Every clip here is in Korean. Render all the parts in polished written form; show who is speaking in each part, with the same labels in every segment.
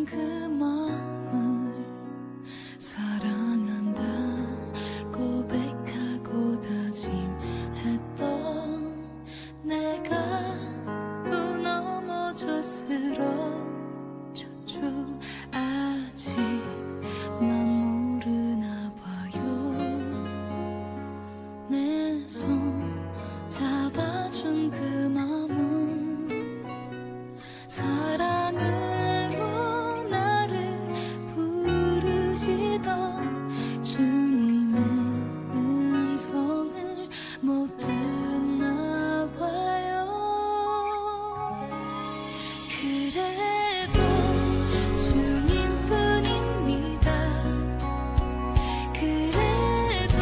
Speaker 1: 잡아준 그 마음을 사랑한다 고백하고 다짐했던 내가 또 넘어져 쓰러졌죠. 아직 난 모르나 봐요. 내 손 잡아준 그 마음은 사랑으로 나를 부르시던 주님의 음성을 못 듣나 봐요. 그래도 주님뿐입니다. 그래도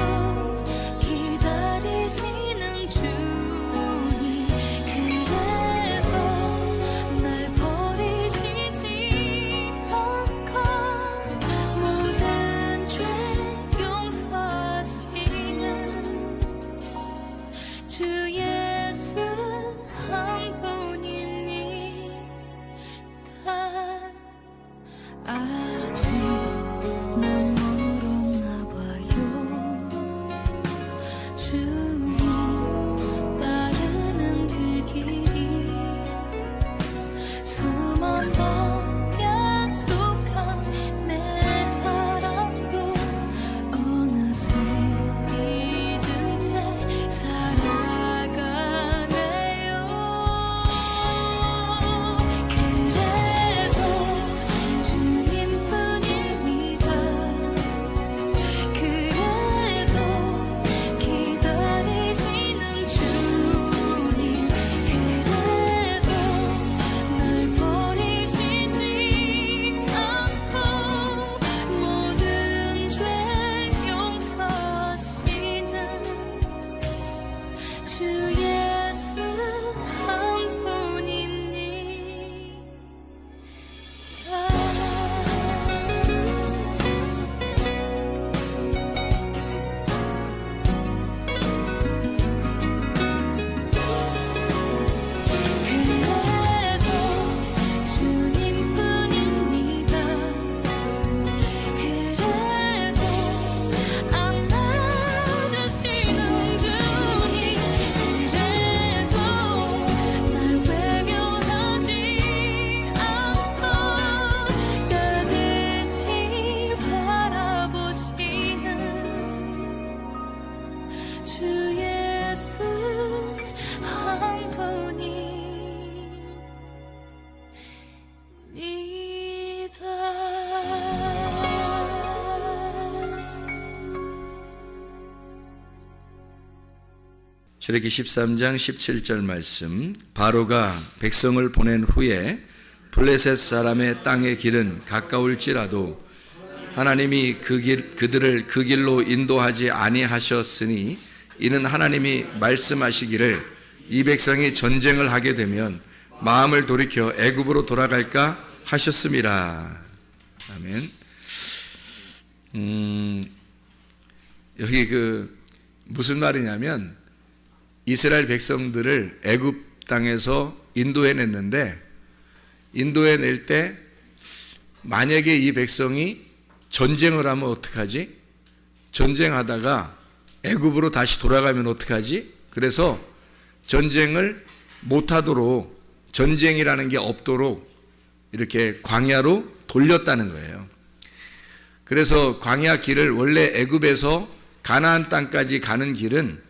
Speaker 1: 기다리시는 주님, 그래도 날 버리시지 않고 모든 죄 용서하시는 주 예수 한 분입니다. 아직 난 모르나 봐요. 주님 따르는 그 길이 수만 번 약속한 내 사랑도 어느새 잊은 채 살아가네요. 그래도 주님뿐입니다. 그래도 기다리시는 주님, 그래도 날 버리시지 않고 모든 죄 용서하시는 주 예수 한 그래도 주님뿐입니다. 그래도 안아주시는 주님, 그래도 날 외면하지 않고 끝없이 바라보시는 주 예수 한 분입니다.
Speaker 2: 출애굽기 13장 17절 말씀. 바로가 백성을 보낸 후에 블레셋 사람의 땅의 길은 가까울지라도 하나님이 그들을 그 길로 인도하지 아니하셨으니 이는 하나님이 말씀하시기를 이 백성이 전쟁을 하게 되면 마음을 돌이켜 애굽으로 돌아갈까 하셨음이라. 아멘. 여기 무슨 말이냐면 이스라엘 백성들을 애굽 땅에서 인도해냈는데, 인도해낼 때 만약에 이 백성이 전쟁을 하면 어떡하지? 전쟁하다가 애굽으로 다시 돌아가면 어떡하지? 그래서 전쟁을 못하도록, 전쟁이라는 게 없도록 이렇게 광야로 돌렸다는 거예요. 그래서 광야 길을, 원래 애굽에서 가나안 땅까지 가는 길은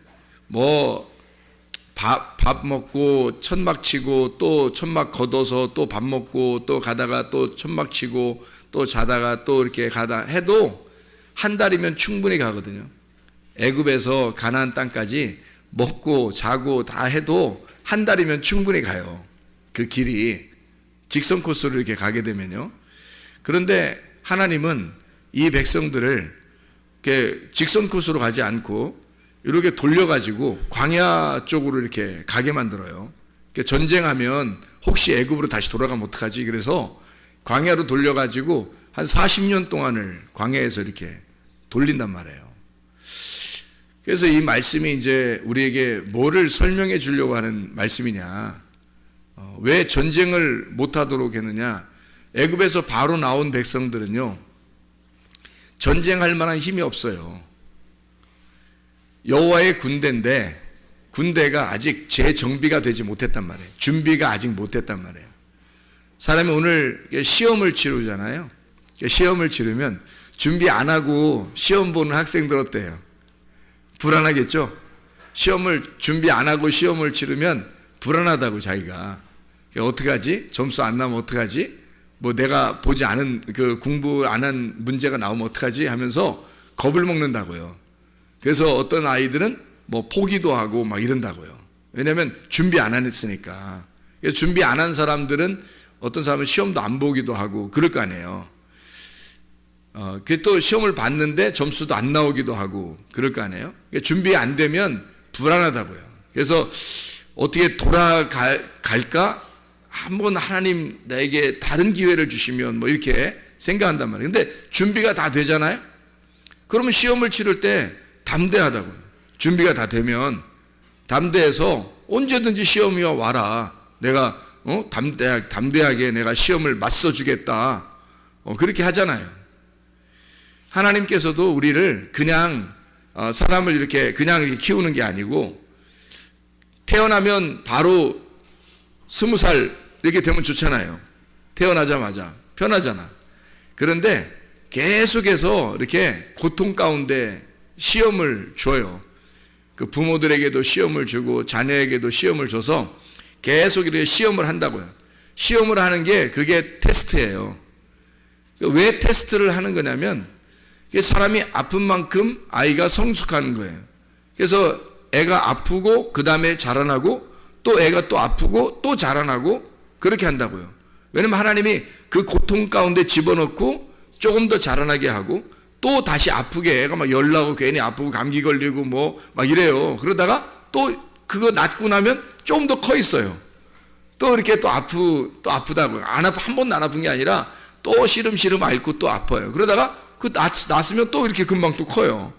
Speaker 2: 밥 먹고 천막 치고 또 천막 걷어서 또 밥 먹고 또 가다가 또 천막 치고 또 자다가 또 이렇게 가다 해도 한 달이면 충분히 가거든요. 애굽에서 가나안 땅까지 먹고 자고 다 해도 한 달이면 충분히 가요. 그 길이 직선 코스로 이렇게 가게 되면요. 그런데 하나님은 이 백성들을 이렇게 직선 코스로 가지 않고 이렇게 돌려가지고 광야 쪽으로 이렇게 가게 만들어요. 그러니까 전쟁하면 혹시 애굽으로 다시 돌아가면 어떡하지? 그래서 광야로 돌려가지고 한 40년 동안을 광야에서 이렇게 돌린단 말이에요. 그래서 이 말씀이 이제 우리에게 뭐를 설명해 주려고 하는 말씀이냐, 왜 전쟁을 못하도록 했느냐, 애굽에서 바로 나온 백성들은요, 전쟁할 만한 힘이 없어요. 여호와의 군대인데 군대가 아직 재정비가 되지 못했단 말이에요. 준비가 아직 못했단 말이에요. 사람이 오늘 시험을 치르잖아요. 시험을 치르면 준비 안 하고 시험 보는 학생들 어때요? 불안하겠죠? 시험을 준비 안 하고 시험을 치르면 불안하다고 자기가. 어떡하지? 점수 안 나오면 어떡하지? 뭐 내가 보지 않은 그 공부 안 한 문제가 나오면 어떡하지? 하면서 겁을 먹는다고요. 그래서 어떤 아이들은 뭐 포기도 하고 막 이런다고요. 왜냐하면 준비 안 했으니까. 그래서 준비 안 한 사람들은 어떤 사람은 시험도 안 보기도 하고 그럴 거 아니에요. 또 시험을 봤는데 점수도 안 나오기도 하고 그럴 거 아니에요. 준비 안 되면 불안하다고요. 그래서 어떻게 돌아갈까? 한번 하나님 나에게 다른 기회를 주시면 뭐 이렇게 생각한단 말이에요. 근데 준비가 다 되잖아요. 그러면 시험을 치를 때 담대하다고요. 준비가 다 되면 담대해서 언제든지 시험이 와라. 내가 담대하게 내가 시험을 맞서주겠다. 그렇게 하잖아요. 하나님께서도 우리를 그냥 사람을 이렇게 그냥 이렇게 키우는 게 아니고 태어나면 바로 20살 이렇게 되면 좋잖아요. 태어나자마자 편하잖아. 그런데 계속해서 이렇게 고통 가운데 시험을 줘요. 그 부모들에게도 시험을 주고 자녀에게도 시험을 줘서 계속 이렇게 시험을 한다고요. 시험을 하는 게 그게 테스트예요. 왜 테스트를 하는 거냐면 사람이 아픈 만큼 아이가 성숙하는 거예요. 그래서 애가 아프고 그 다음에 자라나고 또 애가 또 아프고 또 자라나고 그렇게 한다고요. 왜냐면 하나님이 그 고통 가운데 집어넣고 조금 더 자라나게 하고 또 다시 아프게 애가 막 열나고 괜히 아프고 감기 걸리고 뭐 막 이래요. 그러다가 또 그거 낫고 나면 조금 더 커 있어요. 또 이렇게 또 아프다고요. 한 번도 안 아픈 게 아니라 또 시름시름 앓고 또 아파요. 그러다가 그 낫으면 또 이렇게 금방 또 커요.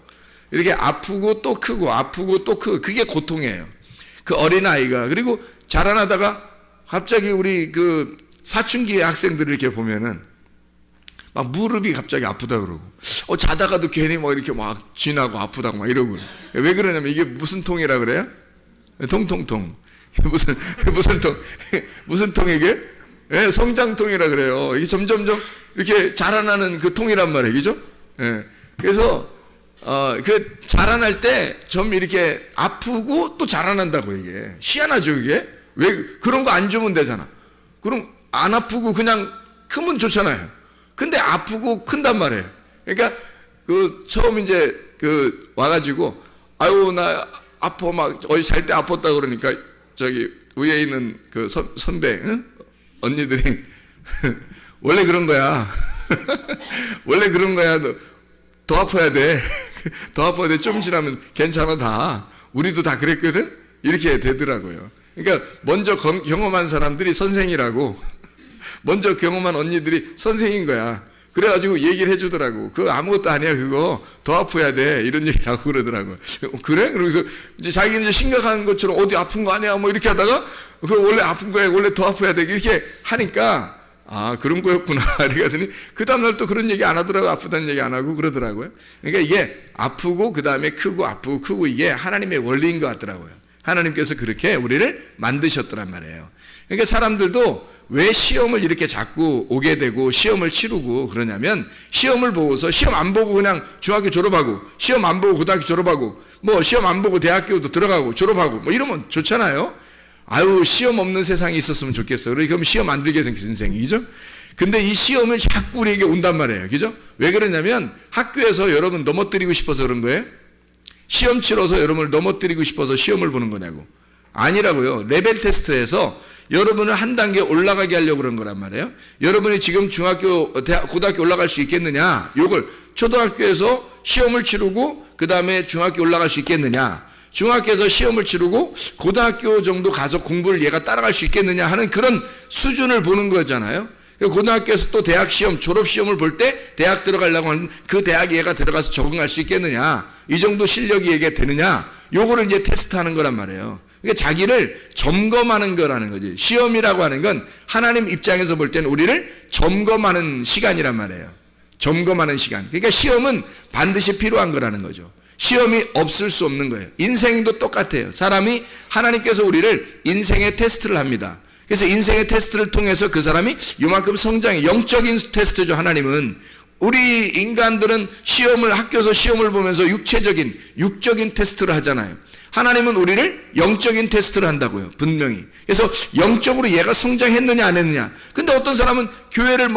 Speaker 2: 이렇게 아프고 또 크고 아프고 또 크고 그게 고통이에요. 그 어린아이가. 그리고 자라나다가 갑자기 우리 그 사춘기 학생들을 이렇게 보면은 막 무릎이 갑자기 아프다 그러고 자다가도 괜히 막 이렇게 막 쥐나고 아프다고 막 이러고. 왜 그러냐면 이게 무슨 통이라 그래요? 통통통. 무슨 통 이게? 예, 성장통이라 그래요. 이게 점점점 이렇게 자라나는 그 통이란 말이에요. 그죠? 예. 그래서 그 자라날 때 좀 이렇게 아프고 또 자라난다고 이게. 희한하죠, 이게? 왜 그런 거 안 주면 되잖아. 그럼 안 아프고 그냥 크면 좋잖아요. 근데 아프고 큰단 말이에요. 그러니까 그 처음 이제 그 와가지고 아유 나 아파 막 어디 잘 때 아팠다 그러니까 저기 위에 있는 그 선배 응? 언니들이 원래 그런 거야. 원래 그런 거야. 너 더 아파야 돼. 더 아파야 돼. 좀 지나면 괜찮아 다. 우리도 다 그랬거든. 이렇게 되더라고요. 그러니까 먼저 경험한 사람들이 선생이라고. 먼저 경험한 언니들이 선생인 거야. 그래가지고 얘기를 해주더라고. 그거 아무것도 아니야. 그거 더 아파야 돼. 이런 얘기를 하고 그러더라고. 그래? 그래서 이제 자기는 이제 심각한 것처럼 어디 아픈 거 아니야? 뭐 이렇게 하다가 그거 원래 아픈 거야. 원래 더 아파야 돼. 이렇게 하니까 아 그런 거였구나. 이러더니 그 다음날 또 그런 얘기 안 하더라고. 아프다는 얘기 안 하고 그러더라고요. 그러니까 이게 아프고 그 다음에 크고 아프고 크고 이게 하나님의 원리인 것 같더라고요. 하나님께서 그렇게 우리를 만드셨더란 말이에요. 그러니까 사람들도 왜 시험을 이렇게 자꾸 오게 되고 시험을 치르고 그러냐면 시험을 보고서 시험 안 보고 그냥 중학교 졸업하고 시험 안 보고 고등학교 졸업하고 뭐 시험 안 보고 대학교도 들어가고 졸업하고 뭐 이러면 좋잖아요. 아유 시험 없는 세상이 있었으면 좋겠어요. 그럼 시험 안 들게 생긴 인생이죠. 근데 이 시험을 자꾸 우리에게 온단 말이에요. 그죠? 왜 그러냐면 학교에서 여러분 넘어뜨리고 싶어서 그런 거예요? 시험 치러서 여러분을 넘어뜨리고 싶어서 시험을 보는 거냐고. 아니라고요. 레벨 테스트에서 여러분을 한 단계 올라가게 하려고 그런 거란 말이에요. 여러분이 지금 중학교, 대학, 고등학교 올라갈 수 있겠느냐? 요걸 초등학교에서 시험을 치르고 그 다음에 중학교 올라갈 수 있겠느냐? 중학교에서 시험을 치르고 고등학교 정도 가서 공부를 얘가 따라갈 수 있겠느냐 하는 그런 수준을 보는 거잖아요. 고등학교에서 또 대학 시험, 졸업 시험을 볼 때 대학 들어가려고 하는 그 대학에 얘가 들어가서 적응할 수 있겠느냐? 이 정도 실력이 얘게 되느냐? 요거를 이제 테스트하는 거란 말이에요. 그러니까 자기를 점검하는 거라는 거지. 시험이라고 하는 건 하나님 입장에서 볼 때는 우리를 점검하는 시간이란 말이에요. 점검하는 시간. 그러니까 시험은 반드시 필요한 거라는 거죠. 시험이 없을 수 없는 거예요. 인생도 똑같아요. 사람이 하나님께서 우리를 인생의 테스트를 합니다. 그래서 인생의 테스트를 통해서 그 사람이 이만큼 성장해. 영적인 테스트죠. 하나님은. 우리 인간들은 학교에서 시험을 보면서 육적인 테스트를 하잖아요. 하나님은 우리를 영적인 테스트를 한다고요. 분명히. 그래서 영적으로 얘가 성장했느냐 안 했느냐. 근데 어떤 사람은 교회를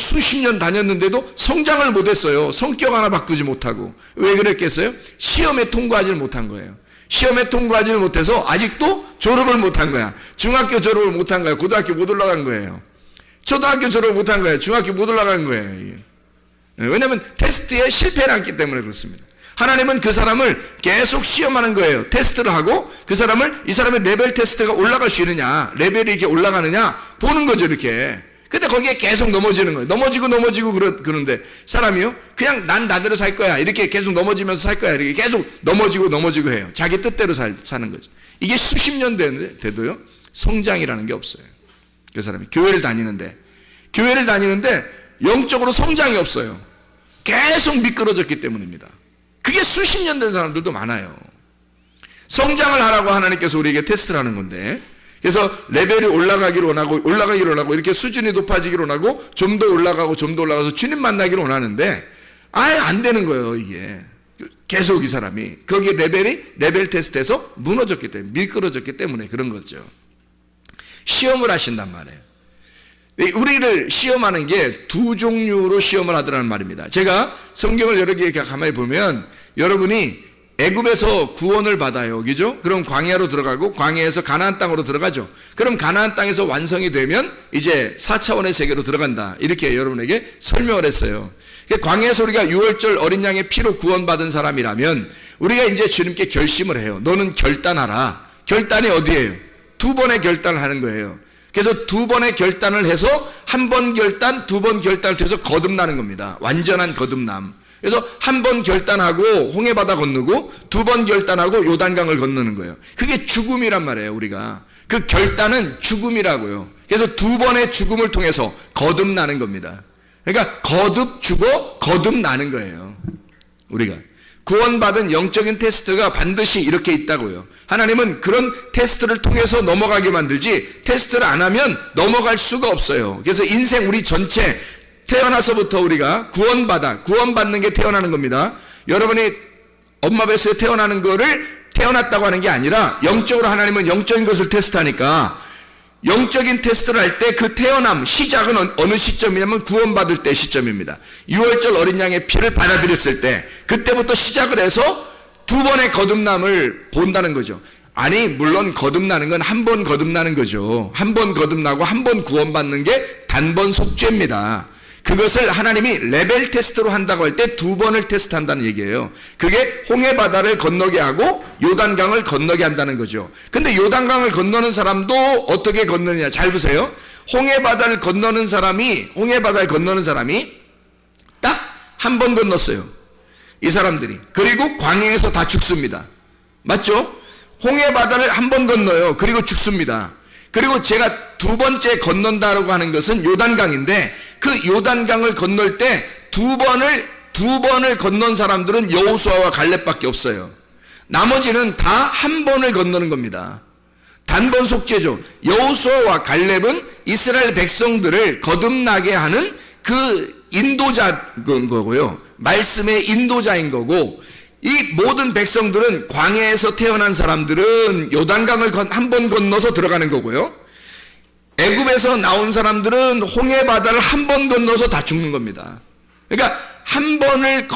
Speaker 2: 수십 년 다녔는데도 성장을 못했어요. 성격 하나 바꾸지 못하고. 왜 그랬겠어요? 시험에 통과하지 못한 거예요. 시험에 통과하지 못해서 아직도 졸업을 못한 거야. 중학교 졸업을 못한 거야. 고등학교 못 올라간 거예요. 초등학교 졸업을 못한 거예요. 중학교 못 올라간 거예요. 이게. 왜냐하면 테스트에 실패를 했기 때문에 그렇습니다. 하나님은 그 사람을 계속 시험하는 거예요. 테스트를 하고 이 사람의 레벨 테스트가 올라갈 수 있느냐, 레벨이 이렇게 올라가느냐 보는 거죠, 이렇게. 근데 거기에 계속 넘어지는 거예요. 넘어지고 그러는데 사람이요, 그냥 난 나대로 살 거야. 이렇게 계속 넘어지면서 살 거야. 이렇게 계속 넘어지고 해요. 자기 뜻대로 사는 거죠. 이게 수십 년 돼도요, 성장이라는 게 없어요. 그 사람이 교회를 다니는데 영적으로 성장이 없어요. 계속 미끄러졌기 때문입니다. 그게 수십 년 된 사람들도 많아요. 성장을 하라고 하나님께서 우리에게 테스트를 하는 건데, 그래서 레벨이 올라가기를 원하고 이렇게 수준이 높아지기를 원하고 좀 더 올라가서 주님 만나기를 원하는데 아예 안 되는 거예요. 이게 계속 이 사람이 거기에 레벨 테스트에서 무너졌기 때문에, 미끄러졌기 때문에 그런 거죠. 시험을 하신단 말이에요. 우리를 시험하는 게 두 종류로 시험을 하더라는 말입니다. 제가 성경을 여러 개 가만히 보면 여러분이 애굽에서 구원을 받아요. 그죠? 그럼 광야로 들어가고 광야에서 가나안 땅으로 들어가죠. 그럼 가나안 땅에서 완성이 되면 이제 4차원의 세계로 들어간다. 이렇게 여러분에게 설명을 했어요. 광야에서 우리가 유월절 어린 양의 피로 구원받은 사람이라면 우리가 이제 주님께 결심을 해요. 너는 결단하라. 결단이 어디예요? 2번의 결단을 하는 거예요. 그래서 2번의 결단을 해서 1번 결단, 2번 결단을 통해서 거듭나는 겁니다. 완전한 거듭남. 그래서 1번 결단하고 홍해바다 건너고 2번 결단하고 요단강을 건너는 거예요. 그게 죽음이란 말이에요. 우리가 그 결단은 죽음이라고요. 그래서 2번의 죽음을 통해서 거듭나는 겁니다. 그러니까 거듭나는 거예요. 우리가 구원받은 영적인 테스트가 반드시 이렇게 있다고요. 하나님은 그런 테스트를 통해서 넘어가게 만들지 테스트를 안 하면 넘어갈 수가 없어요. 그래서 인생 우리 전체 태어나서부터 우리가 구원받는 게 태어나는 겁니다. 여러분이 엄마 뱃속에 태어나는 거를 태어났다고 하는 게 아니라 영적으로 하나님은 영적인 것을 테스트하니까 영적인 테스트를 할 때 그 태어남 시작은 어느 시점이냐면 구원받을 때 시점입니다. 유월절 어린 양의 피를 받아들였을 때 그때부터 시작을 해서 2번의 거듭남을 본다는 거죠. 아니 물론 거듭나는 건 1번 거듭나는 거죠. 1번 거듭나고 1번 구원받는 게 단번 속죄입니다. 그것을 하나님이 레벨 테스트로 한다고 할 때 2번을 테스트한다는 얘기예요. 그게 홍해바다를 건너게 하고 요단강을 건너게 한다는 거죠. 근데 요단강을 건너는 사람도 어떻게 건너느냐 잘 보세요. 홍해바다를 건너는 사람이 딱 1번 건넜어요. 이 사람들이. 그리고 광야에서 다 죽습니다. 맞죠? 홍해바다를 1번 건너요. 그리고 죽습니다. 그리고 제가 2번째 건넌다라고 하는 것은 요단강인데 그 요단강을 건널 때 2번을 건넌 사람들은 여호수아와 갈렙밖에 없어요. 나머지는 다 1번을 건너는 겁니다. 단번 속죄죠. 여호수아와 갈렙은 이스라엘 백성들을 거듭나게 하는 그 인도자인 거고요. 말씀의 인도자인 거고 이 모든 백성들은 광야에서 태어난 사람들은 요단강을 1번 건너서 들어가는 거고요. 애굽에서 나온 사람들은 홍해바다를 1번 건너서 다 죽는 겁니다. 그러니까 1번을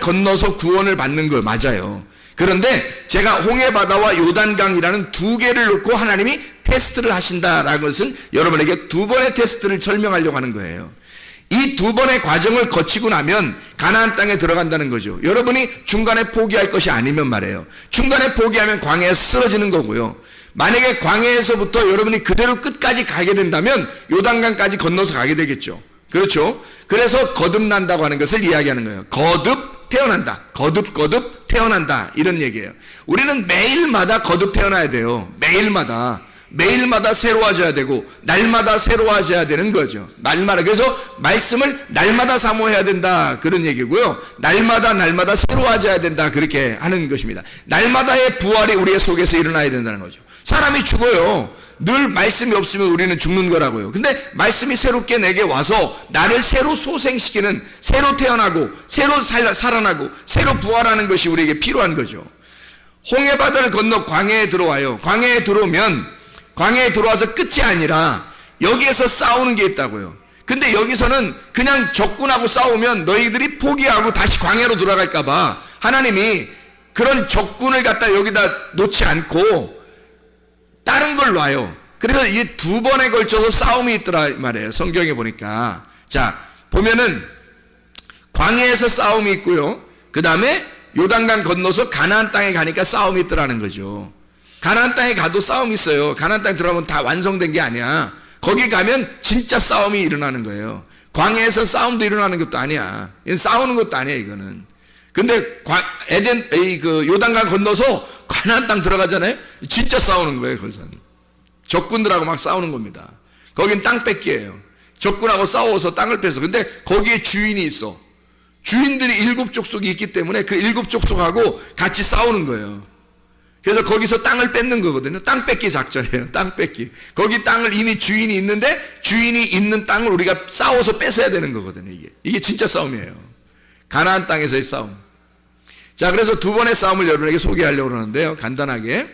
Speaker 2: 건너서 구원을 받는 거 맞아요. 그런데 제가 홍해바다와 요단강이라는 2개를 놓고 하나님이 테스트를 하신다라는 것은 여러분에게 2번의 테스트를 설명하려고 하는 거예요. 이 2번의 과정을 거치고 나면 가나안 땅에 들어간다는 거죠. 여러분이 중간에 포기할 것이 아니면 말이에요. 중간에 포기하면 광야에 쓰러지는 거고요. 만약에 광야에서부터 여러분이 그대로 끝까지 가게 된다면 요단강까지 건너서 가게 되겠죠. 그렇죠? 그래서 거듭난다고 하는 것을 이야기하는 거예요. 태어난다. 태어난다 이런 얘기예요. 우리는 매일마다 거듭 태어나야 돼요. 매일마다 새로워져야 되고 날마다 새로워져야 되는 거죠. 날마다. 그래서 말씀을 날마다 사모해야 된다 그런 얘기고요. 날마다 새로워져야 된다 그렇게 하는 것입니다. 날마다의 부활이 우리의 속에서 일어나야 된다는 거죠. 사람이 죽어요. 늘 말씀이 없으면 우리는 죽는 거라고요. 근데 말씀이 새롭게 내게 와서 나를 새로 소생시키는, 새로 태어나고 새로 살아나고 새로 부활하는 것이 우리에게 필요한 거죠. 홍해바다를 건너 광야에 들어와요. 광야에 들어와서 끝이 아니라 여기에서 싸우는 게 있다고요. 근데 여기서는 그냥 적군하고 싸우면 너희들이 포기하고 다시 광야로 돌아갈까봐 하나님이 그런 적군을 갖다 여기다 놓지 않고 다른 걸 놔요. 그래서 이게 두 번에 걸쳐서 싸움이 있더라 말이에요. 성경에 보니까. 자, 보면은 광야에서 싸움이 있고요. 그 다음에 요단강 건너서 가나안 땅에 가니까 싸움이 있더라는 거죠. 가나안 땅에 가도 싸움이 있어요. 가나안 땅에 들어가면 다 완성된 게 아니야. 거기 가면 진짜 싸움이 일어나는 거예요. 광야에서 싸움도 일어나는 것도 아니야. 싸우는 것도 아니야, 이거는. 근데 요단강 건너서 가나안 땅 들어가잖아요. 진짜 싸우는 거예요. 거기서는 적군들하고 막 싸우는 겁니다. 거긴 땅 뺏기예요. 적군하고 싸워서 땅을 뺏어. 근데 거기에 주인이 있어. 주인들이 7족속이 있기 때문에 그 7족속하고 같이 싸우는 거예요. 그래서 거기서 땅을 뺏는 거거든요. 땅 뺏기 작전이에요. 땅 뺏기. 거기 땅을 이미 주인이 있는데 주인이 있는 땅을 우리가 싸워서 뺏어야 되는 거거든요. 이게 진짜 싸움이에요. 가나안 땅에서의 싸움. 자, 그래서 두 번의 싸움을 여러분에게 소개하려고 하는데요. 간단하게.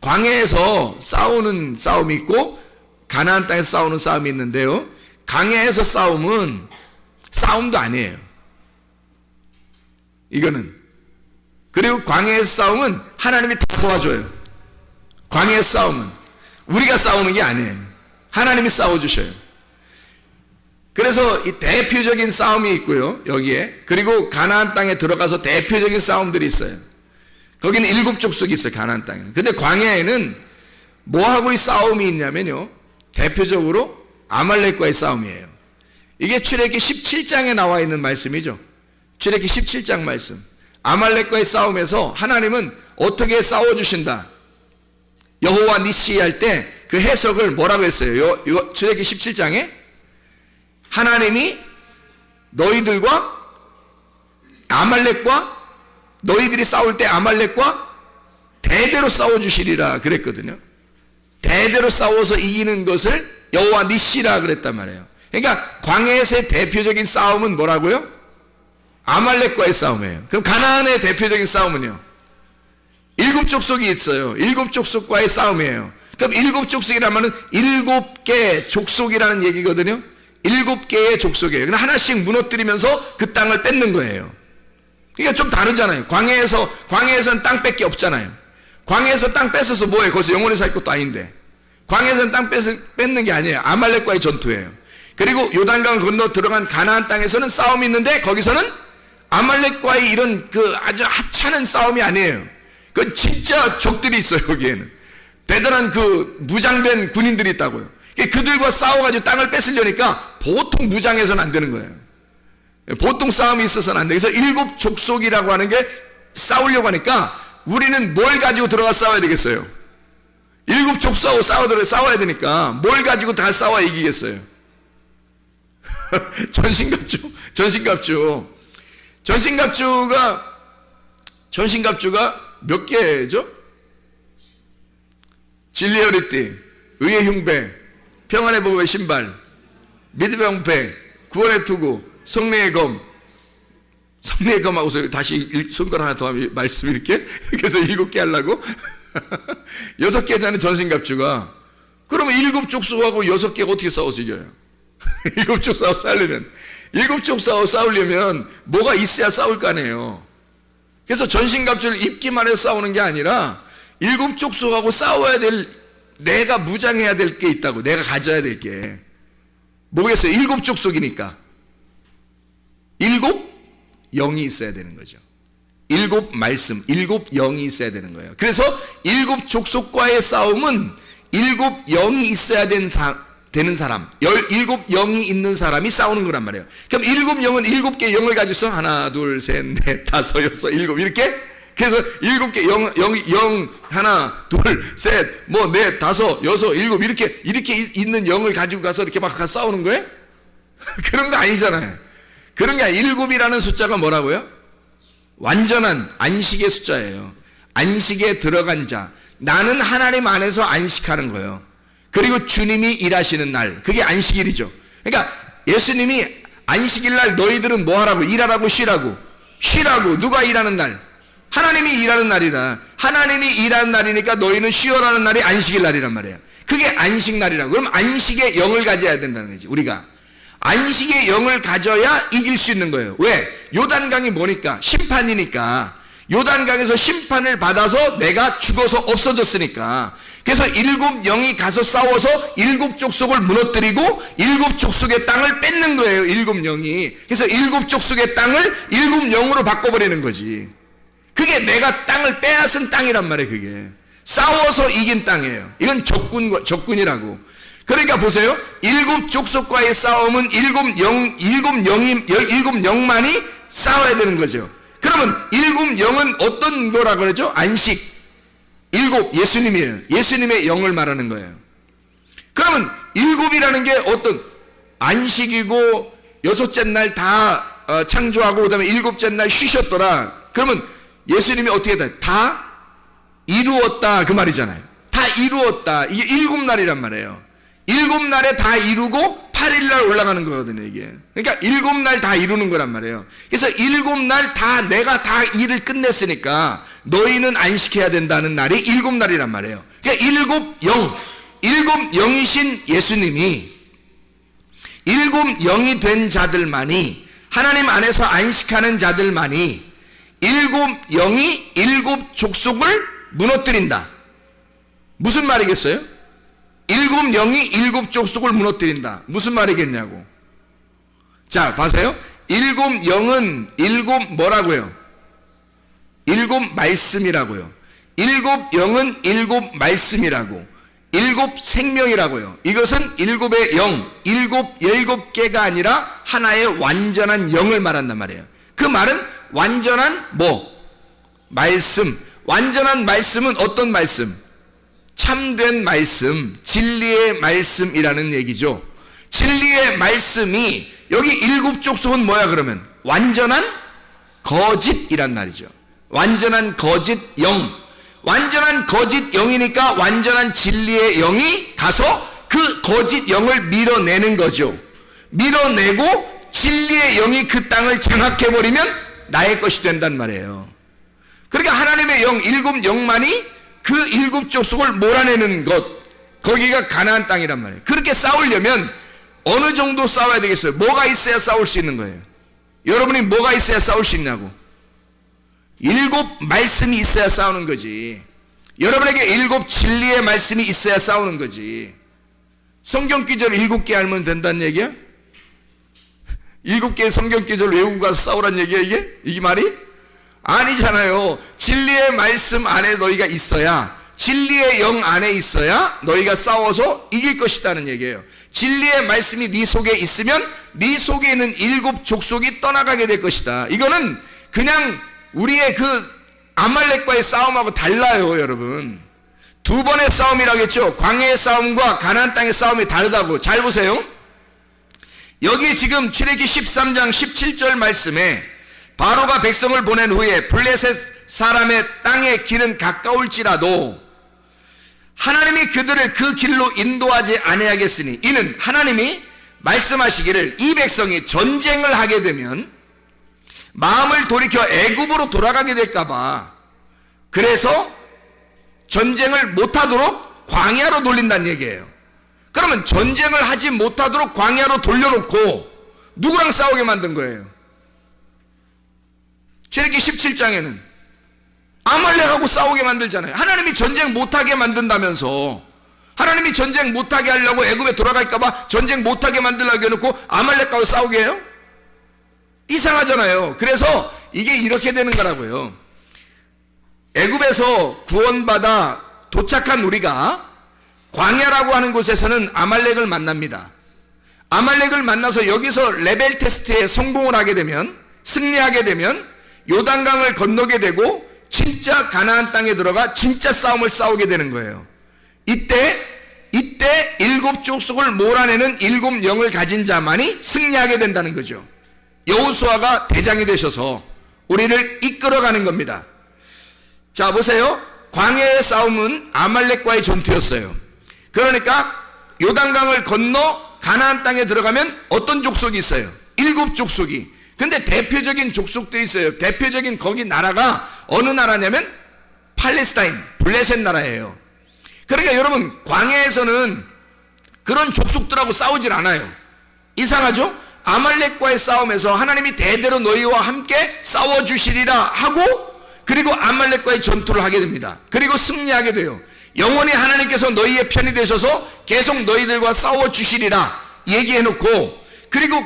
Speaker 2: 광야에서 싸우는 싸움이 있고 가나안 땅에서 싸우는 싸움이 있는데요. 광야에서 싸움은 싸움도 아니에요. 이거는. 그리고 광야에서 싸움은 하나님이 다 도와줘요. 광야의 싸움은 우리가 싸우는 게 아니에요. 하나님이 싸워주셔요. 그래서 이 대표적인 싸움이 있고요. 여기에. 그리고 가나안 땅에 들어가서 대표적인 싸움들이 있어요. 거기는 7족속이 있어요. 가나안 땅에는. 근데 광야에는 뭐하고 이 싸움이 있냐면요. 대표적으로 아말렉과의 싸움이에요. 이게 출애굽기 17장에 나와 있는 말씀이죠. 출애굽기 17장 말씀. 아말렉과의 싸움에서 하나님은 어떻게 싸워주신다. 여호와 니시 할 때 그 해석을 뭐라고 했어요? 출애굽기 17장에 하나님이 너희들과 아말렉과 너희들이 싸울 때 아말렉과 대대로 싸워주시리라 그랬거든요. 대대로 싸워서 이기는 것을 여호와 니시라 그랬단 말이에요. 그러니까 광야에서의 대표적인 싸움은 뭐라고요? 아말렉과의 싸움이에요. 그럼 가나안의 대표적인 싸움은요? 7족속이 있어요. 7족속과의 싸움이에요. 그럼 7족속이라면 7개 족속이라는 얘기거든요. 7개의 족속이에요. 그냥 하나씩 무너뜨리면서 그 땅을 뺏는 거예요. 그러니까 좀 다르잖아요. 광야에서는 땅 뺏기 없잖아요. 광야에서 땅 뺏어서 뭐해? 거기서 영원히 살 것도 아닌데. 광야에서는 땅 뺏는 게 아니에요. 아말렉과의 전투예요. 그리고 요단강을 건너 들어간 가나안 땅에서는 싸움이 있는데 거기서는 아말렉과의 이런 그 아주 하찮은 싸움이 아니에요. 그 진짜 적들이 있어요. 거기에는 대단한 그 무장된 군인들이 있다고요. 그들과 싸워가지고 땅을 뺏으려니까 보통 무장해서는 안 되는 거예요. 보통 싸움이 있어서는 안 돼요. 그래서 7족속이라고 하는 게 싸우려고 하니까 우리는 뭘 가지고 들어가 싸워야 되겠어요? 7족속하고 싸워야 되니까 뭘 가지고 다 싸워야 이기겠어요? 전신갑주가 몇 개죠? 진리의 허리띠, 의의 흉배, 평안의 복음의 신발, 믿음의 방패, 구원의 투구, 성령의 검. 성령의 검하고서 다시 손가락 하나 더 하면 말씀 이렇게 그래서 7개 하려고 6개잖아요. 전신갑주가. 그러면 7족속하고 6개가 어떻게 싸워서 이겨요? 7족속하고 싸우려면 7족속하고 싸우려면 뭐가 있어야 싸울 거 아니에요. 그래서 전신갑주를 입기만 해서 싸우는 게 아니라 7족속하고 싸워야 될, 내가 무장해야 될 게 있다고. 내가 가져야 될 게 뭐겠어요? 7족속이니까 7 영이 있어야 되는 거죠. 7 말씀, 7 영이 있어야 되는 거예요. 그래서 7족속과의 싸움은 7 영이 있어야 되는 되는 사람, 17영이 있는 사람이 싸우는 거란 말이에요. 그럼 7영은 7개 영을 가지고 있어. 하나, 둘, 셋, 넷, 다섯, 여섯, 일곱 이렇게. 그래서 7개 영, 하나, 둘, 셋, 뭐 넷, 다섯, 여섯, 일곱 이렇게 있는 영을 가지고 가서 이렇게 막 싸우는 거예요? 그런 거 아니잖아요. 그런 게 아니라 7이라는 숫자가 뭐라고요? 완전한 안식의 숫자예요. 안식에 들어간 자. 나는 하나님 안에서 안식하는 거예요. 그리고 주님이 일하시는 날, 그게 안식일이죠. 그러니까 예수님이 안식일 날 너희들은 뭐 하라고? 일하라고 쉬라고? 쉬라고. 누가 일하는 날? 하나님이 일하는 날이다. 하나님이 일하는 날이니까 너희는 쉬어라는 날이 안식일 날이란 말이에요. 그게 안식 날이라고. 그럼 안식의 영을 가져야 된다는 거지. 우리가 안식의 영을 가져야 이길 수 있는 거예요. 왜? 요단강이 뭐니까? 심판이니까. 요단강에서 심판을 받아서 내가 죽어서 없어졌으니까. 그래서 7영이 가서 싸워서 7족속을 무너뜨리고 7족속의 땅을 뺏는 거예요. 7영이. 그래서 7족속의 땅을 7영으로 바꿔버리는 거지. 그게 내가 땅을 빼앗은 땅이란 말이에요. 그게 싸워서 이긴 땅이에요. 이건 적군이라고. 그러니까 보세요. 7족속과의 싸움은 7영만이 싸워야 되는 거죠. 그러면 7영은 어떤 거라고 그러죠? 안식. 7 예수님이에요. 예수님의 영을 말하는 거예요. 그러면 7이라는 게 어떤 안식이고 여섯째 날 다 창조하고 그 다음에 일곱째 날 쉬셨더라. 그러면 예수님이 어떻게 다 이루었다 그 말이잖아요. 다 이루었다. 이게 7날이란 말이에요. 7날에 다 이루고 8일날 올라가는 거거든요, 이게. 그러니까 7날 다 이루는 거란 말이에요. 그래서 7날 다 내가 다 일을 끝냈으니까 너희는 안식해야 된다는 날이 7날이란 말이에요. 그러니까 7영이신 예수님이 7영이 된 자들만이, 하나님 안에서 안식하는 자들만이 7영이 7족속을 무너뜨린다. 무슨 말이겠어요? 7영이 7족속을 무너뜨린다. 무슨 말이겠냐고. 자, 봐세요. 7영은 7 뭐라고요? 7 말씀이라고요. 7영은 7 말씀이라고. 7 생명이라고요. 이것은 7의 영, 17개가 아니라 하나의 완전한 영을 말한단 말이에요. 그 말은 완전한 말씀. 완전한 말씀은 어떤 말씀? 참된 말씀, 진리의 말씀이라는 얘기죠. 진리의 말씀이 여기 7족속은 뭐야 그러면? 완전한 거짓이란 말이죠. 완전한 거짓 영. 완전한 거짓 영이니까 완전한 진리의 영이 가서 그 거짓 영을 밀어내는 거죠. 밀어내고 진리의 영이 그 땅을 장악해버리면 나의 것이 된단 말이에요. 그러니까 하나님의 영, 7영만이 그 7족속을 몰아내는 것, 거기가 가나안 땅이란 말이에요. 그렇게 싸우려면 어느 정도 싸워야 되겠어요? 뭐가 있어야 싸울 수 있는 거예요? 여러분이 뭐가 있어야 싸울 수 있냐고. 7 말씀이 있어야 싸우는 거지. 여러분에게 7 진리의 말씀이 있어야 싸우는 거지. 성경 기절 7개 알면 된다는 얘기야? 7개의 성경 기절 외우고 가서 싸우란 얘기야 이게? 이 말이? 아니잖아요. 진리의 말씀 안에 너희가 있어야, 진리의 영 안에 있어야 너희가 싸워서 이길 것이다는 얘기예요. 진리의 말씀이 네 속에 있으면 네 속에 있는 7족속이 떠나가게 될 것이다. 이거는 그냥 우리의 그 아말렉과의 싸움하고 달라요, 여러분. 두 번의 싸움이라겠죠. 광야의 싸움과 가나안 땅의 싸움이 다르다고. 잘 보세요. 여기 지금 출애굽기 13장 17절 말씀에 바로가 백성을 보낸 후에 블레셋 사람의 땅의 길은 가까울지라도 하나님이 그들을 그 길로 인도하지 아니하겠으니 이는 하나님이 말씀하시기를 이 백성이 전쟁을 하게 되면 마음을 돌이켜 애굽으로 돌아가게 될까봐 그래서 전쟁을 못하도록 광야로 돌린다는 얘기예요. 그러면 전쟁을 하지 못하도록 광야로 돌려놓고 누구랑 싸우게 만든 거예요? 출애굽기 17장에는 아말렉하고 싸우게 만들잖아요. 하나님이 전쟁 못하게 만든다면서, 하나님이 전쟁 못하게 하려고 애굽에 돌아갈까봐 전쟁 못하게 만들려고 해놓고 아말렉하고 싸우게 해요? 이상하잖아요. 그래서 이게 이렇게 되는 거라고요. 애굽에서 구원받아 도착한 우리가 광야라고 하는 곳에서는 아말렉을 만납니다. 아말렉을 만나서 여기서 레벨 테스트에 성공을 하게 되면, 승리하게 되면 요단강을 건너게 되고 진짜 가나안 땅에 들어가 진짜 싸움을 싸우게 되는 거예요. 이때 일곱 족속을 몰아내는 일곱 영을 가진 자만이 승리하게 된다는 거죠. 여호수아가 대장이 되셔서 우리를 이끌어가는 겁니다. 자, 보세요. 광야의 싸움은 아말렉과의 전투였어요. 그러니까 요단강을 건너 가나안 땅에 들어가면 어떤 족속이 있어요? 일곱 족속이. 근데 대표적인 족속들이 있어요. 대표적인 거기 나라가 어느 나라냐면 팔레스타인, 블레셋 나라예요. 그러니까 여러분, 광야에서는 그런 족속들하고 싸우질 않아요. 이상하죠? 아말렉과의 싸움에서 하나님이 대대로 너희와 함께 싸워주시리라 하고, 그리고 아말렉과의 전투를 하게 됩니다. 그리고 승리하게 돼요. 영원히 하나님께서 너희의 편이 되셔서 계속 너희들과 싸워주시리라 얘기해놓고, 그리고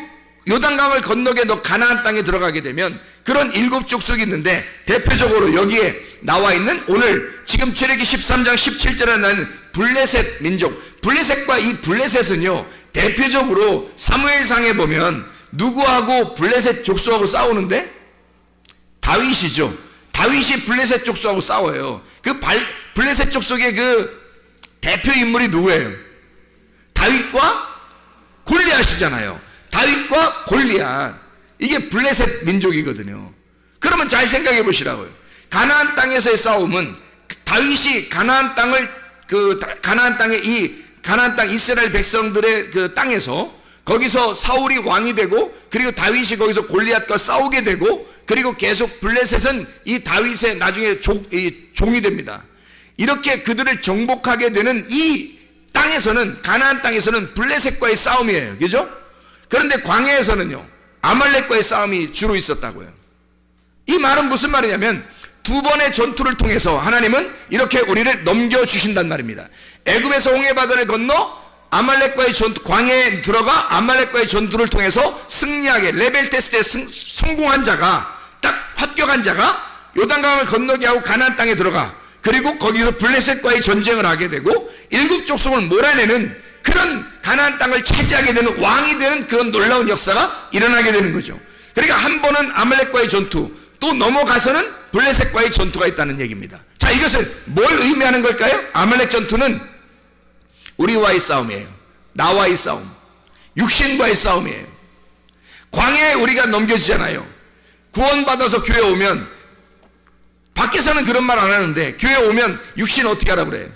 Speaker 2: 요단강을 건너게 너 가나안 땅에 들어가게 되면 그런 일곱 족속이 있는데, 대표적으로 여기에 나와 있는 오늘 지금 출애기 13장 17절에 나는 블레셋 민족, 블레셋과 이 블레셋은요, 대표적으로 사무엘상에 보면 누구하고 블레셋 족속하고 싸우는데? 다윗이죠. 다윗이 블레셋 족속하고 싸워요. 그 블레셋 족속의 그 대표 인물이 누구예요? 다윗과 골리앗이잖아요. 다윗과 골리앗, 이게 블레셋 민족이거든요. 그러면 잘 생각해 보시라고요. 가나안 땅에서의 싸움은 다윗이 가나안 땅을 가나안 땅 이스라엘 백성들의 그 땅에서, 거기서 사울이 왕이 되고, 그리고 다윗이 거기서 골리앗과 싸우게 되고, 그리고 계속 블레셋은 이 다윗의 나중에 종이 됩니다. 이렇게 그들을 정복하게 되는 이 땅에서는, 가나안 땅에서는 블레셋과의 싸움이에요. 그죠? 그런데 광야에서는요, 아말렉과의 싸움이 주로 있었다고요. 이 말은 무슨 말이냐면, 두 번의 전투를 통해서 하나님은 이렇게 우리를 넘겨주신단 말입니다. 애굽에서 홍해바다를 건너 아말렉과의 전투, 광야에 들어가 아말렉과의 전투를 통해서 승리하게, 레벨 테스트에 성공한 자가, 딱 합격한 자가 요단강을 건너게 하고 가나안 땅에 들어가, 그리고 거기서 블레셋과의 전쟁을 하게 되고 일곱 족속을 몰아내는 그런 가나안 땅을 차지하게 되는, 왕이 되는 그런 놀라운 역사가 일어나게 되는 거죠. 그러니까 한 번은 아말렉과의 전투, 또 넘어가서는 블레셋과의 전투가 있다는 얘기입니다. 자, 이것은 뭘 의미하는 걸까요? 아말렉 전투는 우리와의 싸움이에요. 나와의 싸움, 육신과의 싸움이에요. 광야에 우리가 넘겨지잖아요. 구원받아서 교회 오면, 밖에서는 그런 말 안 하는데 교회 오면 육신 어떻게 하라 그래요?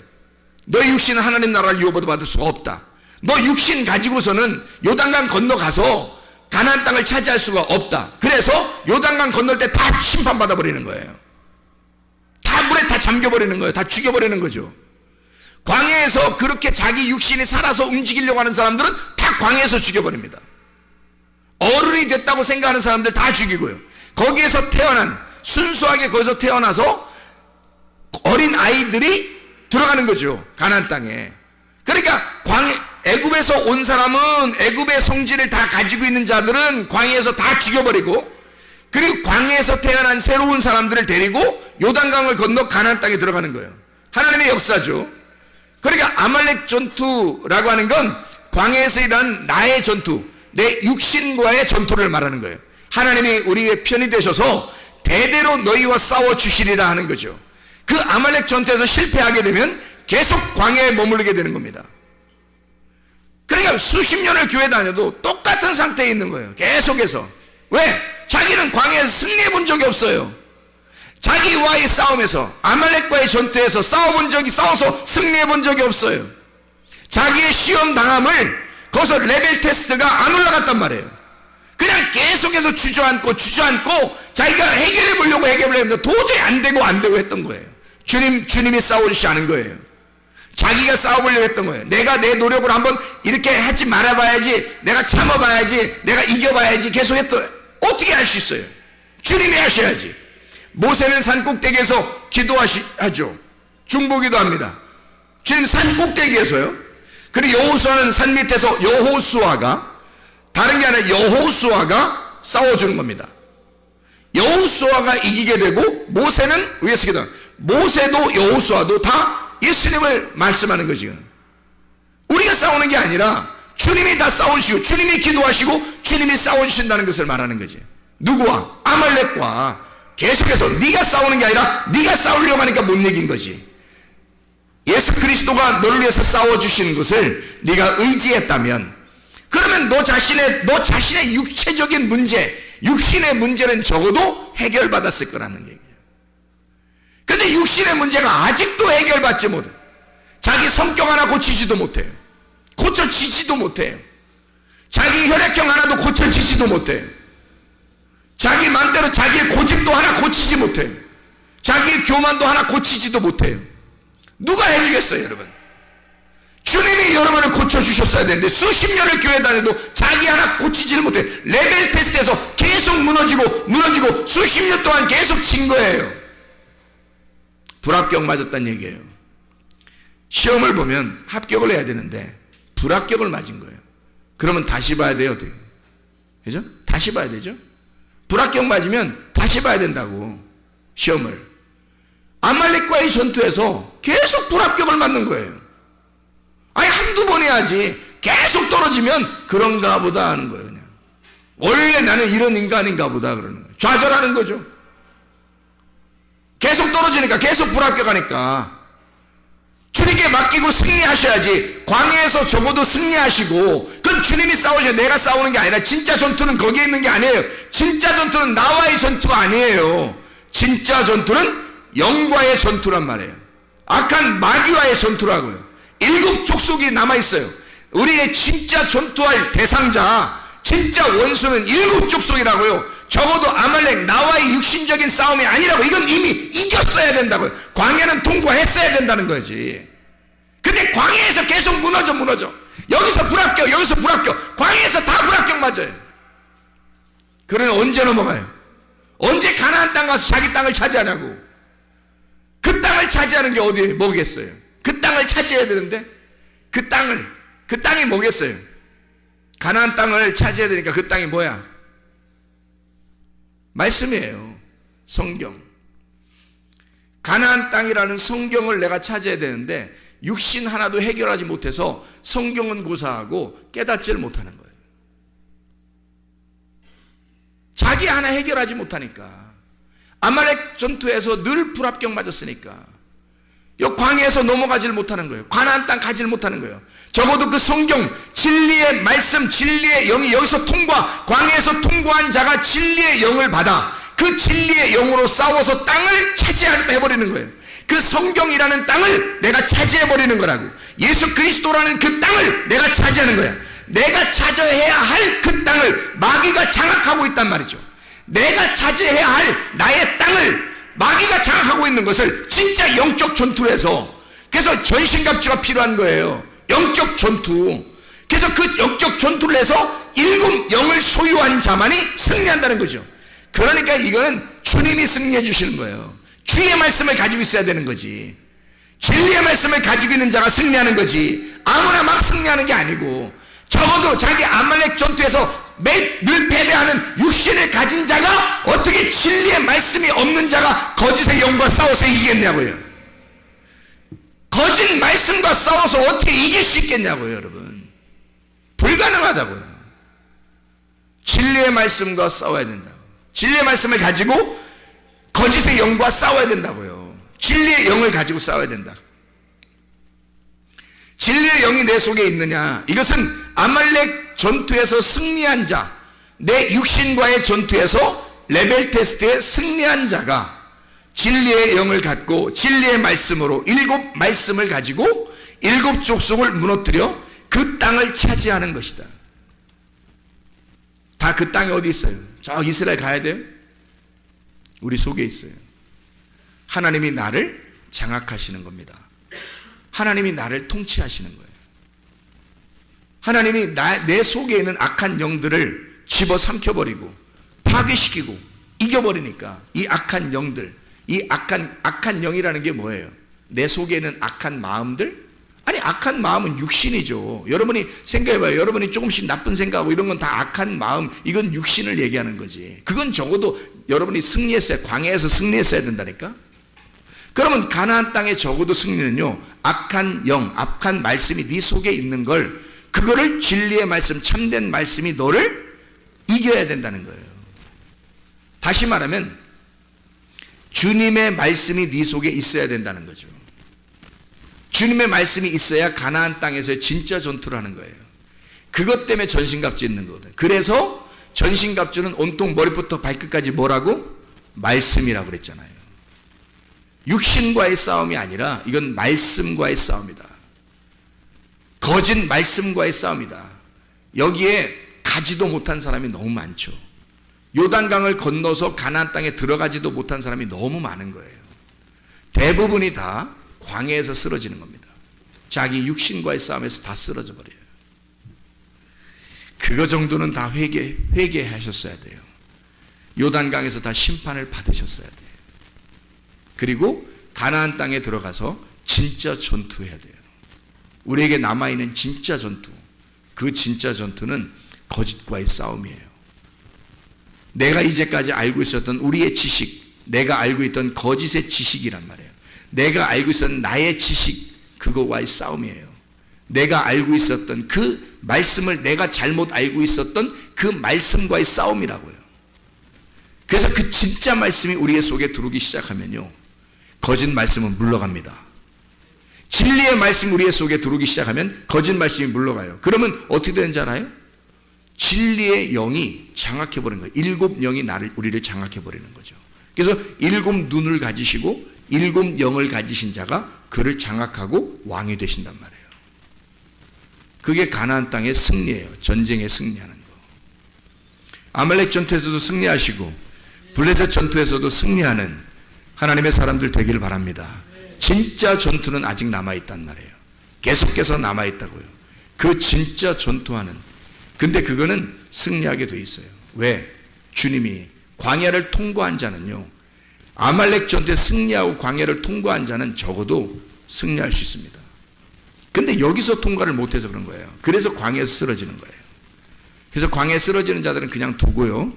Speaker 2: 너의 육신은 하나님 나라를 유업받을 수가 없다. 너 육신 가지고서는 요단강 건너가서 가나안 땅을 차지할 수가 없다. 그래서 요단강 건널 때 다 심판받아 버리는 거예요. 다 물에 다 잠겨버리는 거예요. 다 죽여버리는 거죠. 광야에서 그렇게 자기 육신이 살아서 움직이려고 하는 사람들은 다 광야에서 죽여버립니다. 어른이 됐다고 생각하는 사람들 다 죽이고요. 거기에서 태어난, 순수하게 거기서 태어나서 어린 아이들이 들어가는 거죠, 가나안 땅에. 그러니까 애굽에서 온 사람은, 애굽의 성질을 다 가지고 있는 자들은 광야에서 다 죽여버리고, 그리고 광야에서 태어난 새로운 사람들을 데리고 요단강을 건너 가나안 땅에 들어가는 거예요. 하나님의 역사죠. 그러니까 아말렉 전투라고 하는 건 광야에서 일어난 나의 전투, 내 육신과의 전투를 말하는 거예요. 하나님이 우리의 편이 되셔서 대대로 너희와 싸워주시리라 하는 거죠. 그 아말렉 전투에서 실패하게 되면 계속 광야에 머무르게 되는 겁니다. 그러니까 수십 년을 교회 다녀도 똑같은 상태에 있는 거예요. 계속해서. 왜? 자기는 광야에서 승리해 본 적이 없어요. 자기와의 싸움에서, 아말렉과의 전투에서 싸워서 승리해 본 적이 없어요. 자기의 시험 당함을, 거기서 레벨 테스트가 안 올라갔단 말이에요. 그냥 계속해서 주저앉고 자기가 해결해 보려고 했는데 도저히 안 되고 했던 거예요. 주님이 싸워주시지 않은 거예요. 자기가 싸워보려고 했던 거예요. 내가 내 노력으로 한번 이렇게 하지 말아봐야지, 내가 참아봐야지, 내가 이겨봐야지 계속 했던. 어떻게 할 수 있어요? 주님이 하셔야지. 모세는 산 꼭대기에서 기도하죠. 중보기도 합니다. 주님 산 꼭대기에서요. 그리고 여호수아는 산 밑에서, 여호수아가 다른 게 아니라 여호수아가 싸워주는 겁니다. 여호수아가 이기게 되고, 모세는 위에서 기도. 모세도 여호수아도 다 예수님을 말씀하는 거지. 우리가 싸우는 게 아니라 주님이 다 싸우시고 주님이 기도하시고 주님이 싸워주신다는 것을 말하는 거지. 누구와? 아말렉과. 계속해서 네가 싸우는 게 아니라 네가 싸우려고 하니까 못 이긴 거지. 예수 그리스도가 너를 위해서 싸워주시는 것을 네가 의지했다면, 그러면 너 자신의 육체적인 문제, 육신의 문제는 적어도 해결받았을 거라는 얘기예요. 근데 육신의 문제가 아직도 해결받지 못해. 자기 성격 하나 고치지도 못해요. 고쳐지지도 못해요. 자기 혈액형 하나도 고쳐지지도 못해요. 자기 맘대로 자기의 고집도 하나 고치지 못해요. 자기의 교만도 하나 고치지도 못해요. 누가 해주겠어요, 여러분? 주님이 여러분을 고쳐주셨어야 되는데 수십 년을 교회 다녀도 자기 하나 고치지를 못해. 레벨 테스트에서 계속 무너지고 수십 년 동안 계속 진 거예요. 불합격 맞았다는 얘기예요. 시험을 보면 합격을 해야 되는데 불합격을 맞은 거예요. 그러면 다시 봐야 돼요, 어떻게? 그죠? 다시 봐야 되죠? 불합격 맞으면 다시 봐야 된다고, 시험을. 아말렉과의 전투에서 계속 불합격을 맞는 거예요. 아니, 한두 번 해야지. 계속 떨어지면 그런가 보다 하는 거예요, 그냥. 원래 나는 이런 인간인가 보다 그러는 거예요. 좌절하는 거죠. 계속 떨어지니까, 계속 불합격하니까. 주님께 맡기고 승리하셔야지. 광야에서 적어도 승리하시고, 그건 주님이 싸우셔야, 내가 싸우는 게 아니라, 진짜 전투는 거기에 있는 게 아니에요. 진짜 전투는 나와의 전투가 아니에요. 진짜 전투는 영과의 전투란 말이에요. 악한 마귀와의 전투라고요. 7 족속이 남아있어요. 우리의 진짜 전투할 대상자, 진짜 원수는 7 족속이라고요. 적어도 아말렉, 나와의 육신적인 싸움이 아니라고. 이건 이미 이겼어야 된다고요. 광야는 통과했어야 된다는 거지. 근데 광야에서 계속 무너져. 여기서 불합격. 광야에서 다 불합격 맞아요. 그러면 언제 넘어가요? 언제 가나안 땅 가서 자기 땅을 차지하냐고. 그 땅을 차지하는 게 어디에 뭐겠어요? 그 땅을 차지해야 되는데 그 땅이 뭐겠어요? 가나안 땅을 차지해야 되니까 그 땅이 뭐야? 말씀이에요. 성경. 가나안 땅이라는 성경을 내가 차지해야 되는데 육신 하나도 해결하지 못해서 성경은 고사하고 깨닫지를 못하는 거예요. 자기 하나 해결하지 못하니까. 아말렉 전투에서 늘 불합격 맞았으니까 이 광야에서 넘어가지를 못하는 거예요. 가나안 땅 가지를 못하는 거예요. 적어도 그 성경, 진리의 말씀, 진리의 영이 여기서 광야에서 통과한 자가 진리의 영을 받아 그 진리의 영으로 싸워서 땅을 차지해버리는 거예요. 그 성경이라는 땅을 내가 차지해버리는 거라고. 예수 그리스도라는 그 땅을 내가 차지하는 거야. 내가 차지해야 할 그 땅을 마귀가 장악하고 있단 말이죠. 내가 차지해야 할 나의 땅을 마귀가 장악하고 있는 것을 진짜 영적 전투를 해서, 그래서 전신갑주가 필요한 거예요. 영적 전투. 그래서 그 영적 전투를 해서 7 영을 소유한 자만이 승리한다는 거죠. 그러니까 이거는 주님이 승리해 주시는 거예요. 주의 말씀을 가지고 있어야 되는 거지. 진리의 말씀을 가지고 있는 자가 승리하는 거지. 아무나 막 승리하는 게 아니고, 적어도 자기 아말렉 전투에서 늘 패배하는 육신을 가진 자가 어떻게 진리의 말씀이 없는 자가 거짓의 영과 싸워서 이기겠냐고요. 거짓 말씀과 싸워서 어떻게 이길 수 있겠냐고요, 여러분. 불가능하다고요. 진리의 말씀과 싸워야 된다고. 진리의 말씀을 가지고 거짓의 영과 싸워야 된다고요. 진리의 영을 가지고 싸워야 된다. 진리의 영이 내 속에 있느냐, 이것은 아말렉 전투에서 승리한 자, 내 육신과의 전투에서 레벨 테스트에 승리한 자가 진리의 영을 갖고 진리의 말씀으로 7 말씀을 가지고 7 족속을 무너뜨려 그 땅을 차지하는 것이다. 다 그 땅이 어디 있어요? 저 이스라엘 가야 돼요? 우리 속에 있어요. 하나님이 나를 장악하시는 겁니다. 하나님이 나를 통치하시는 거예요. 하나님이 내 속에 있는 악한 영들을 집어삼켜버리고 파괴시키고 이겨버리니까 이 악한 영들, 이 악한 영이라는 게 뭐예요? 내 속에 있는 악한 마음들? 아니, 악한 마음은 육신이죠. 여러분이 생각해봐요. 여러분이 조금씩 나쁜 생각하고 이런 건 다 악한 마음, 이건 육신을 얘기하는 거지. 그건 적어도 여러분이 승리했어야, 광야에서 승리했어야 된다니까. 그러면 가나안 땅에 적어도 승리는요, 악한 영, 악한 말씀이 네 속에 있는 걸, 그거를 진리의 말씀, 참된 말씀이 너를 이겨야 된다는 거예요. 다시 말하면 주님의 말씀이 네 속에 있어야 된다는 거죠. 주님의 말씀이 있어야 가나안 땅에서의 진짜 전투를 하는 거예요. 그것 때문에 전신갑주 있는 거거든요. 그래서 전신갑주는 온통 머리부터 발끝까지 뭐라고? 말씀이라고 그랬잖아요. 육신과의 싸움이 아니라 이건 말씀과의 싸움이다. 거짓 말씀과의 싸움이다. 여기에 가지도 못한 사람이 너무 많죠. 요단강을 건너서 가나안 땅에 들어가지도 못한 사람이 너무 많은 거예요. 대부분이 다 광야에서 쓰러지는 겁니다. 자기 육신과의 싸움에서 다 쓰러져 버려요. 그거 정도는 다 회개하셨어야 돼요. 요단강에서 다 심판을 받으셨어야 돼요. 그리고 가나안 땅에 들어가서 진짜 전투해야 돼요. 우리에게 남아있는 진짜 전투, 그 진짜 전투는 거짓과의 싸움이에요. 내가 이제까지 알고 있었던 우리의 지식, 내가 알고 있던 거짓의 지식이란 말이에요. 내가 알고 있었던 나의 지식, 그거와의 싸움이에요. 내가 알고 있었던 그 말씀을 내가 잘못 알고 있었던 그 말씀과의 싸움이라고요. 그래서 그 진짜 말씀이 우리의 속에 들어오기 시작하면요, 거짓 말씀은 물러갑니다. 진리의 말씀이 우리의 속에 들어오기 시작하면 거짓 말씀이 물러가요. 그러면 어떻게 되는지 알아요? 진리의 영이 장악해버리는 거예요. 일곱 영이 우리를 장악해버리는 거죠. 그래서 일곱 눈을 가지시고 일곱 영을 가지신 자가 그를 장악하고 왕이 되신단 말이에요. 그게 가나안 땅의 승리예요. 전쟁에 승리하는 거. 아말렉 전투에서도 승리하시고 블레셋 전투에서도 승리하는 하나님의 사람들 되기를 바랍니다. 진짜 전투는 아직 남아있단 말이에요. 계속해서 남아있다고요. 그 진짜 전투하는, 근데 그거는 승리하게 돼 있어요. 왜? 주님이 광야를 통과한 자는요, 아말렉 전투에 승리하고 광야를 통과한 자는 적어도 승리할 수 있습니다. 근데 여기서 통과를 못해서 그런 거예요. 그래서 광야에서 쓰러지는 거예요. 그래서 광야에 쓰러지는 자들은 그냥 두고요,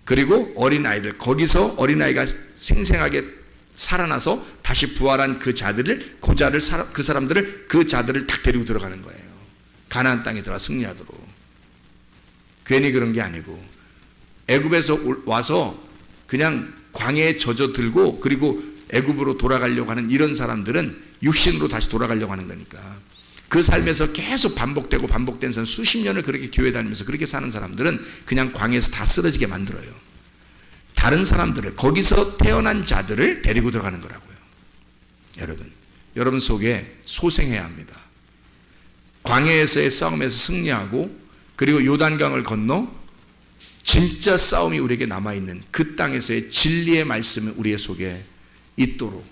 Speaker 2: 그리고 어린아이들, 거기서 어린아이가 생생하게 살아나서 다시 부활한 그 자들을, 그 사람들을, 그 자들을 딱 데리고 들어가는 거예요. 가나안 땅에 들어가 승리하도록. 괜히 그런 게 아니고, 애굽에서 와서 그냥 광야에 젖어들고 그리고 애굽으로 돌아가려고 하는 이런 사람들은 육신으로 다시 돌아가려고 하는 거니까, 그 삶에서 계속 반복된 사람, 수십 년을 그렇게 교회 다니면서 그렇게 사는 사람들은 그냥 광야에서 다 쓰러지게 만들어요. 다른 사람들을, 거기서 태어난 자들을 데리고 들어가는 거라고요. 여러분 속에 소생해야 합니다. 광야에서의 싸움에서 승리하고, 그리고 요단강을 건너 진짜 싸움이 우리에게 남아있는 그 땅에서의 진리의 말씀이 우리의 속에 있도록,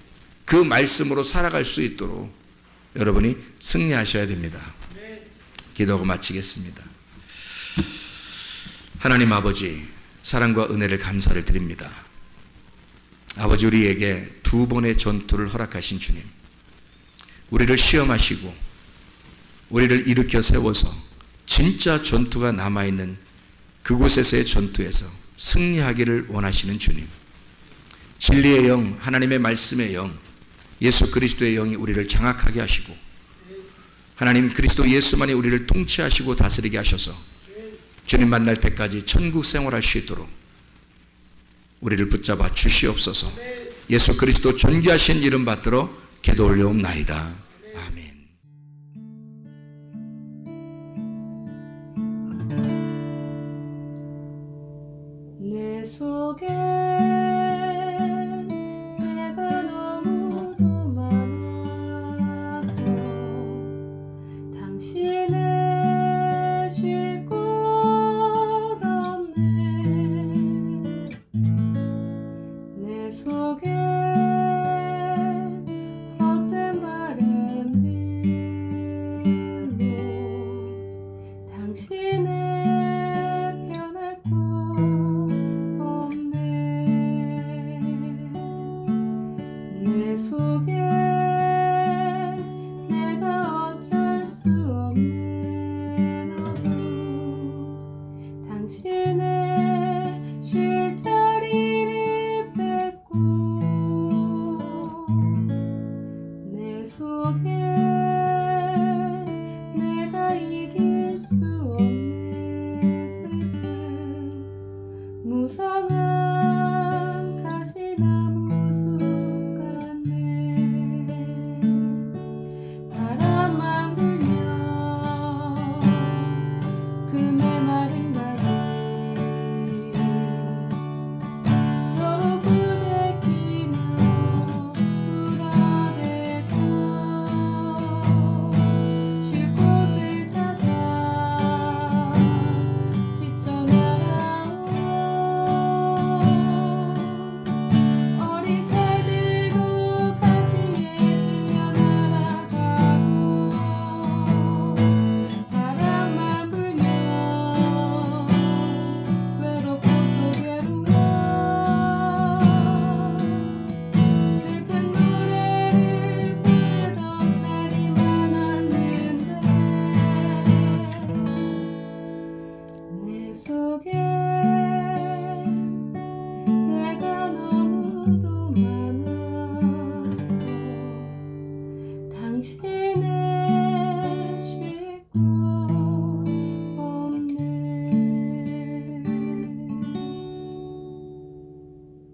Speaker 2: 그 말씀으로 살아갈 수 있도록 여러분이 승리하셔야 됩니다. 기도하고 마치겠습니다. 하나님 아버지, 사랑과 은혜를 감사를 드립니다. 아버지, 우리에게 두 번의 전투를 허락하신 주님, 우리를 시험하시고 우리를 일으켜 세워서 진짜 전투가 남아있는 그곳에서의 전투에서 승리하기를 원하시는 주님, 진리의 영, 하나님의 말씀의 영, 예수 그리스도의 영이 우리를 장악하게 하시고, 하나님 그리스도 예수만이 우리를 통치하시고 다스리게 하셔서 주님 만날 때까지 천국 생활할 수 있도록 우리를 붙잡아 주시옵소서. 예수 그리스도 존귀하신 이름 받들어 기도 올려옵나이다. 아멘.
Speaker 1: 내 속에 내가 너무도 많아서 당신을 쉴 곳 없네. 내 속에 헛된 바램들로 당신을 변할 곳 없네. 내 속에 내가 어쩔 수 없네. 속에 내가 너무도 많아서 당신의